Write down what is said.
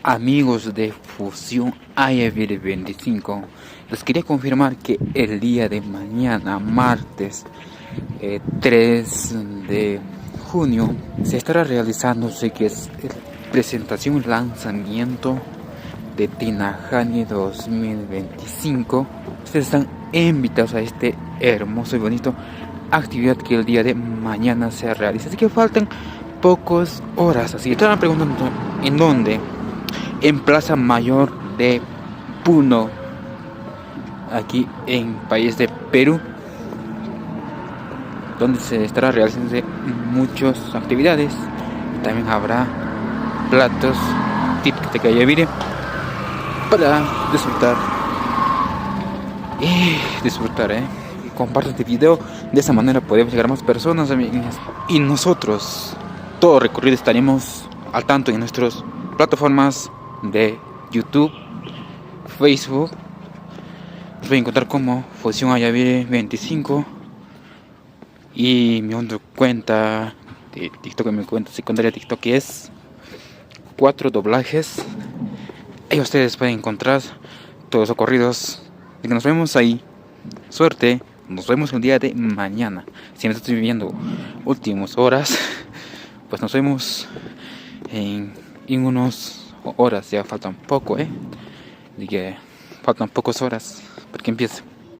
Amigos de Fusión Ayavir 25, les quería confirmar que el día de mañana, martes 3 de junio, se estará realizándose que es presentación y lanzamiento de Tinajani 2025. Ustedes están invitados a este hermoso y bonito actividad que el día de mañana se realiza. Así que faltan pocas horas. Así que estaban preguntando en dónde. En Plaza Mayor de Puno, aquí en país de Perú, donde se estará realizando muchas actividades. También habrá platos típicos de Cayavire para disfrutar, Comparte este video, de esa manera podemos llegar a más personas, amigas. Y nosotros, todo recorrido, estaremos al tanto en nuestras plataformas de YouTube, Facebook. Los voy a encontrar como Fusión Ayavire 25 y mi otra cuenta de TikTok, mi cuenta secundaria de TikTok es 4 doblajes. Ahí ustedes pueden encontrar todos los ocurridos. Y que nos vemos ahí. Suerte. Nos vemos el día de mañana. Si no estoy viviendo últimas horas, pues nos vemos en unas horas. Ya faltan poco, Así que faltan pocas horas para que empiece.